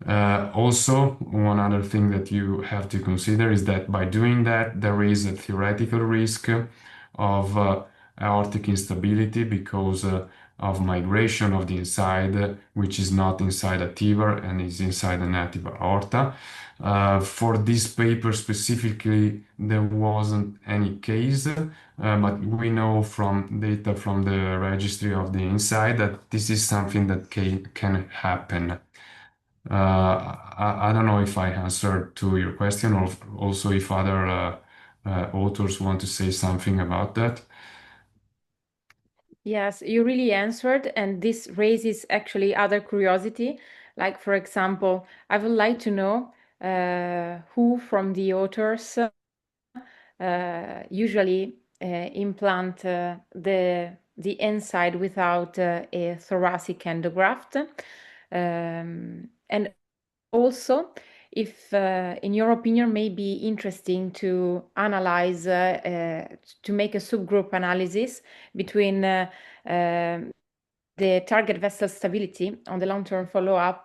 Also, one other thing that you have to consider is that by doing that, there is a theoretical risk of aortic instability because of migration of the inside, which is not inside a TIVR and is inside a native aorta. For this paper specifically, there wasn't any case, but we know from data from the registry of the inside that this is something that can happen. I don't know if I answered to your question, or also if other authors want to say something about that. Yes, you really answered, and this raises actually other curiosity. Like, for example, I would like to know who from the authors usually implant the E-nside without a thoracic endograft. And also, if in your opinion, may be interesting to analyze, to make a subgroup analysis between the target vessel stability on the long-term follow-up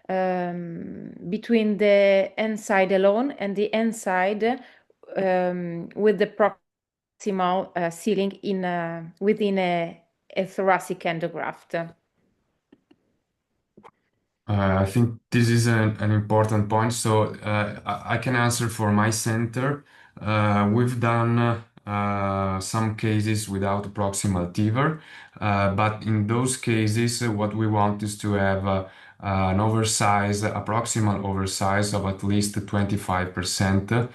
between the E-nside alone and the E-nside with the proximal sealing within a thoracic endograft. I think this is an important point. So I can answer for my center. We've done some cases without proximal TIVR, but in those cases, what we want is to have an oversize, a proximal oversize of at least 25%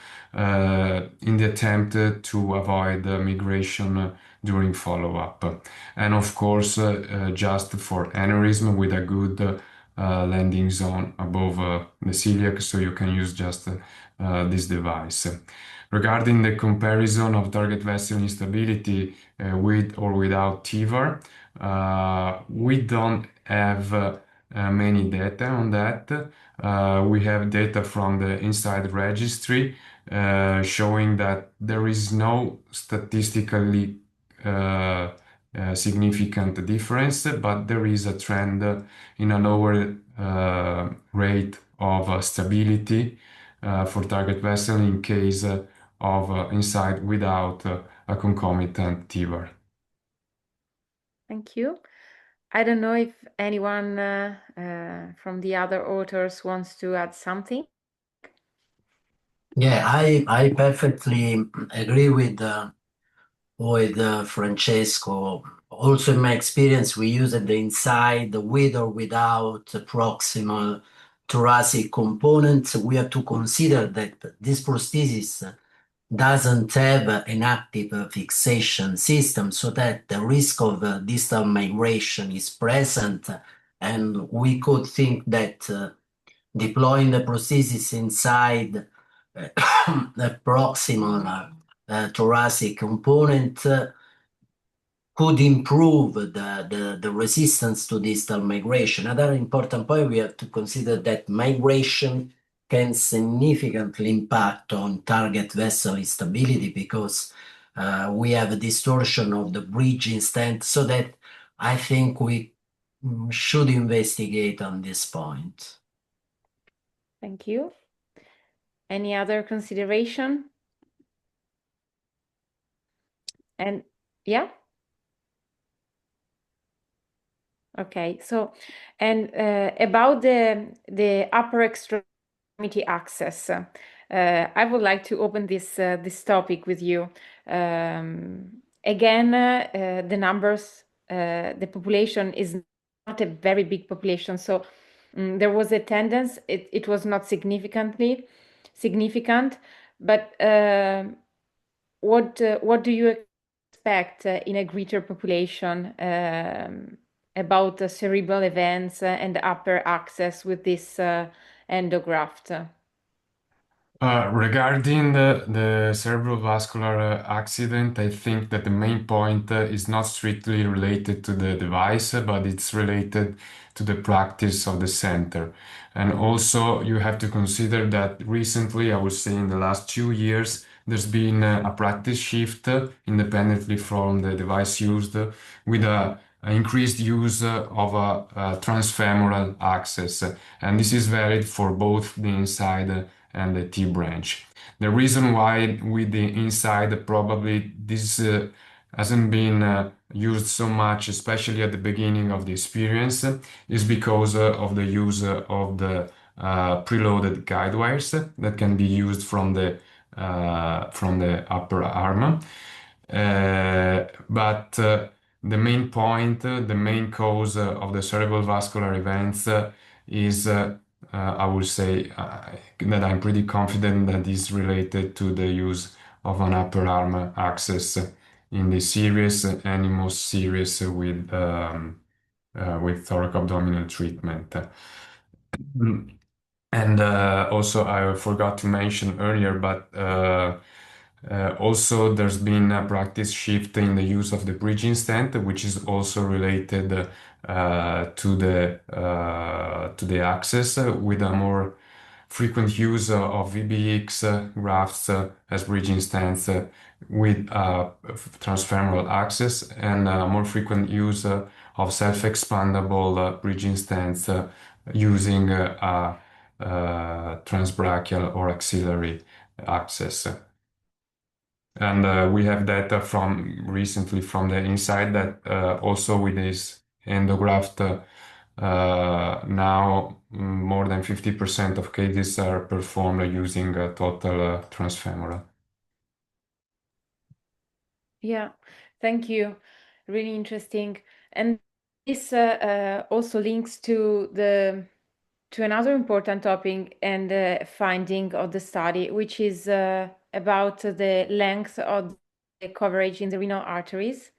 in the attempt to avoid migration during follow-up. And of course, just for aneurysm with a good landing zone above the celiac, so you can use just this device. Regarding the comparison of target vessel instability with or without TIVR, we don't have many data on that. We have data from the E-nside registry showing that there is no statistically significant difference, but there is a trend in a lower rate of stability for target vessel in case of inside without a concomitant TIVR. Thank you. I don't know if anyone from the other authors wants to add something. Yeah, I perfectly agree with Francesco. Also, in my experience, we use the inside with or without proximal thoracic components. We have to consider that this prosthesis doesn't have an active fixation system, so that the risk of distal migration is present. And we could think that deploying the prosthesis inside the proximal thoracic component could improve the resistance to distal migration. Another important point, we have to consider that migration can significantly impact on target vessel instability because we have a distortion of the bridging stent, so that I think we should investigate on this point. Thank you. Any other consideration? And yeah. Okay, so and about the upper extremity access, I would like to open this topic with you. Again, the numbers, the population is not a very big population, so there was a tendency. It was not significant, but what do you expect in a greater population about the cerebral events and upper access with this endograft? Regarding the cerebral vascular accident, I think that the main point is not strictly related to the device, but it's related to the practice of the center. And also, you have to consider that recently, I would say in the last 2 years, there's been a practice shift independently from the device used with a increased use of a transfemoral access. And this is valid for both the inside and the T branch. The reason why with the inside probably this hasn't been used so much, especially at the beginning of the experience, is because of the use of the preloaded guide wires that can be used from the upper arm. But the main point, the main cause of the cerebral vascular events is, I would say, that I'm pretty confident that is related to the use of an upper arm access in the serious and in most serious with thoracoabdominal treatment. And also, I forgot to mention earlier, but also there's been a practice shift in the use of the bridging stent, which is also related to the access with a more frequent use of VBX grafts as bridging stents with transfemoral access, and more frequent use of self-expandable bridging stents using transbrachial or axillary access. And we have data from recently from the E-nside that also with this endograft now more than 50% of cases are performed using a total transfemoral. Yeah, thank you. Really interesting. And this also links to another important topic and finding of the study, which is about the length of the coverage in the renal arteries,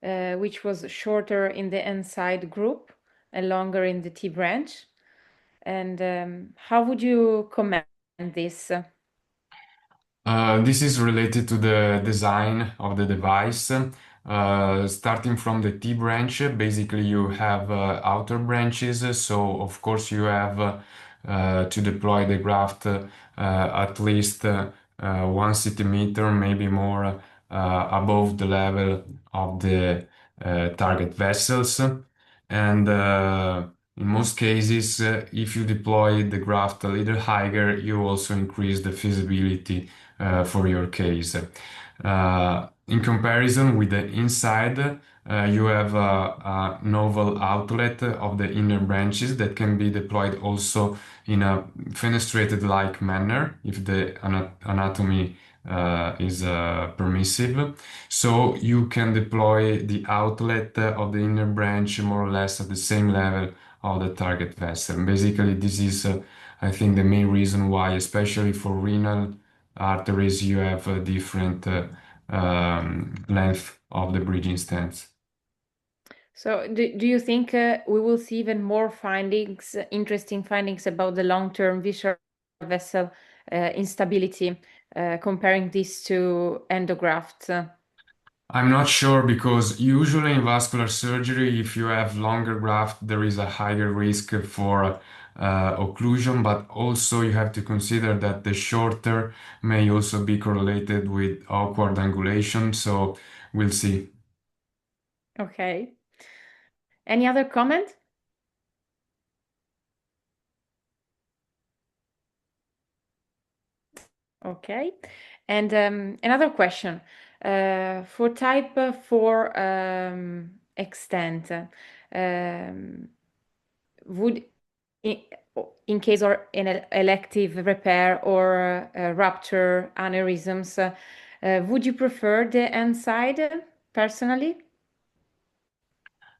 which was shorter in the E-nside group and longer in the T branch. And how would you comment this? This is related to the design of the device. Starting from the T branch, basically you have outer branches, so of course you have to deploy the graft at least 1 centimeter, maybe more, above the level of the target vessels. And in most cases, if you deploy the graft a little higher, you also increase the feasibility for your case. In comparison with the E-nside, you have a novel outlet of the inner branches that can be deployed also in a fenestrated-like manner if the anatomy is permissive. So you can deploy the outlet of the inner branch more or less at the same level of the target vessel. Basically, this is, I think, the main reason why, especially for renal arteries, you have a different length of the bridging stents. So do you think we will see even more findings, interesting findings about the long-term visceral vessel instability, comparing this to endografts? I'm not sure because usually in vascular surgery, if you have longer graft, there is a higher risk for occlusion, but also you have to consider that the shorter may also be correlated with awkward angulation. So we'll see. Okay. Any other comment? Okay. And another question. For type 4 extent, would, in case of an elective repair or rupture aneurysms, would you prefer the E-nside personally?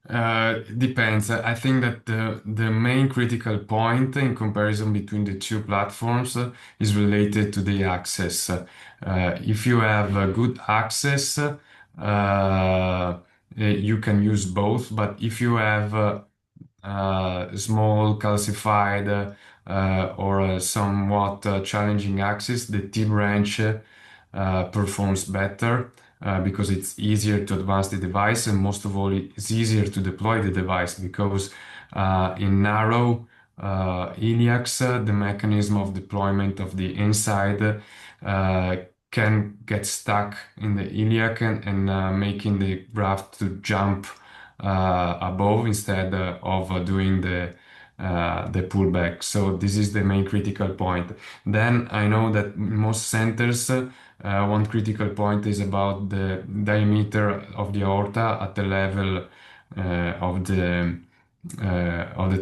Depends. I think that the main critical point in comparison between the two platforms is related to the access. If you have good access, you can use both. But if you have small calcified or somewhat challenging access, the T branch performs better because it's easier to advance the device, and most of all, it's easier to deploy the device because in narrow iliacs, the mechanism of deployment of the E-nside can get stuck in the iliac and making the graft to jump above instead of doing the the pullback. So this is the main critical point. Then I know that most centers, one critical point is about the diameter of the aorta at the level of the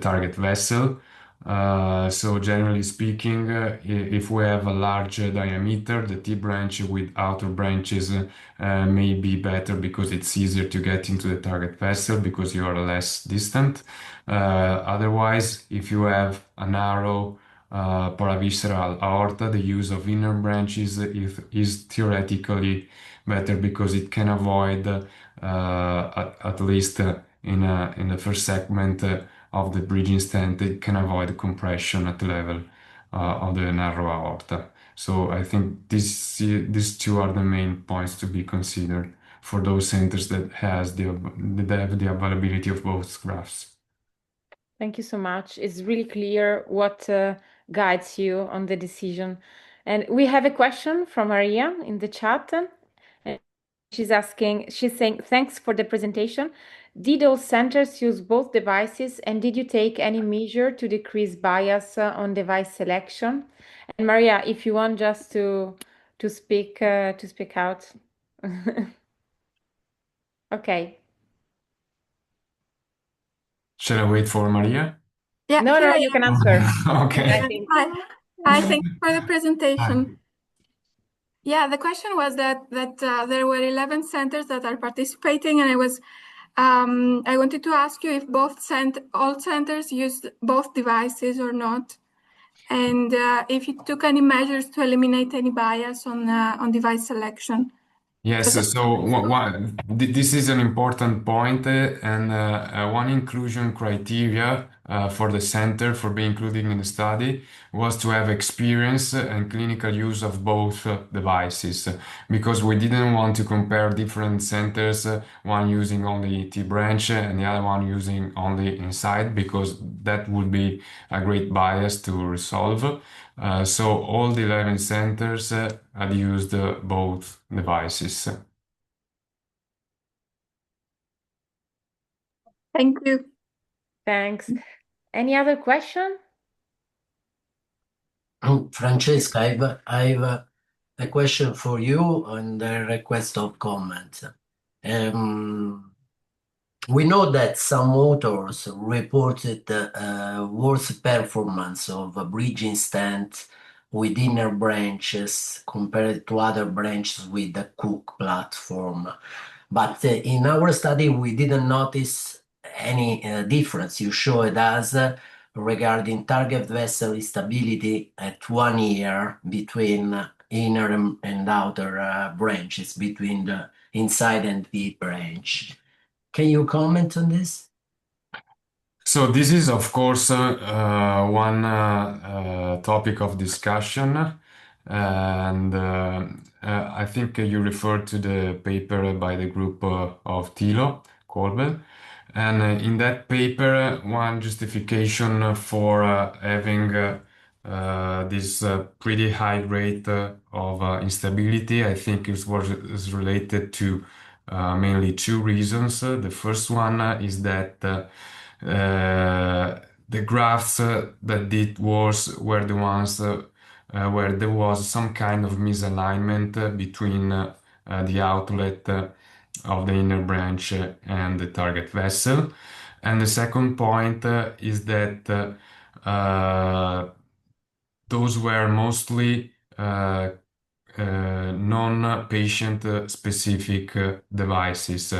target vessel. So generally speaking, if we have a larger diameter, the T branch with outer branches may be better because it's easier to get into the target vessel because you are less distant. Otherwise, if you have a narrow paravisceral aorta, the use of inner branches is theoretically better because it can avoid, at least in the first segment of the bridging stent, it can avoid compression at the level of the narrow aorta. So I think these two are the main points to be considered for those centers that have the availability of both grafts. Thank you so much. It's really clear what guides you on the decision. And we have a question from Maria in the chat. She's saying, thanks for the presentation. Did all centers use both devices, and did you take any measure to decrease bias on device selection? And Maria, if you want just to speak out. Okay. Shall I wait for Maria? Yeah, No, you can answer. Okay. Hi, thank you for the presentation. Yeah, the question was that there were 11 centers that are participating, and I wanted to ask you if all centers used both devices or not, and if you took any measures to eliminate any bias on device selection. Yes, so this is an important point, and one inclusion criteria for the center for being included in the study was to have experience and clinical use of both devices, because we didn't want to compare different centers, one using only T branch and the other one using only E-nside, because that would be a great bias to resolve. So all the 11 centers had used both devices. Thank you. Thanks. Any other question? Francesca, I have a question for you and a request of comment. We know that some authors reported worse performance of a bridging stent with inner branches compared to other branches with the Cook platform. But in our study, we didn't notice any difference. You showed us regarding target vessel stability at 1 year between inner and outer branches, between the inside and the branch. Can you comment on this? So this is, of course, one topic of discussion, and I think you referred to the paper by the group of Thilo Kolbe. And in that paper, one justification for having this pretty high rate of instability, I think is related to mainly two reasons. The first one is that the grafts that did worse were the ones where there was some kind of misalignment between the outlet of the inner branch and the target vessel. And the second point is that those were mostly non-patient specific devices.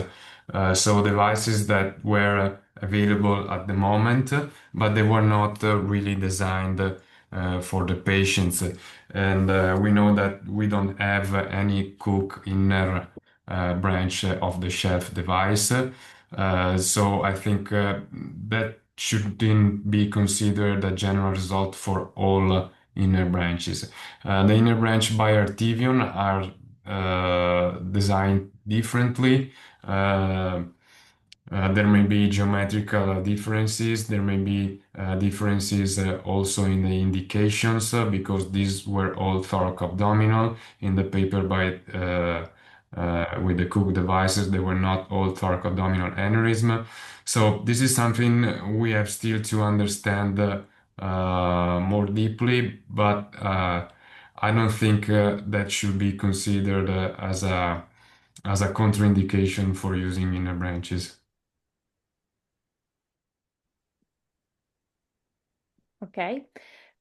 So devices that were available at the moment, but they were not really designed for the patients. And we know that we don't have any Cook inner branch of the shelf device. So I think that shouldn't be considered a general result for all inner branches. The inner branch by Artivion are designed differently. There may be geometrical differences. There may be differences also in the indications because these were all thoracoabdominal. In the paper by with the Cook devices, they were not all thoracoabdominal aneurysm. So this is something we have still to understand more deeply, but I don't think that should be considered as a contraindication for using inner branches. Okay,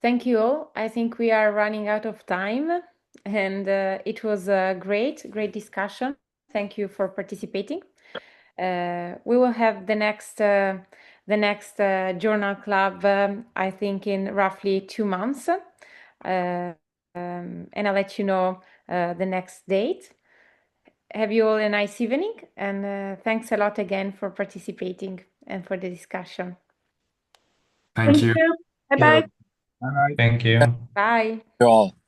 thank you all. I think we are running out of time, and it was a great discussion. Thank you for participating. We will have the next journal club, I think, in roughly 2 months, and I'll let you know the next date. Have you all a nice evening, and thanks a lot again for participating and for the discussion. Thank you. Bye-bye. Bye. Thank you. Bye. You all.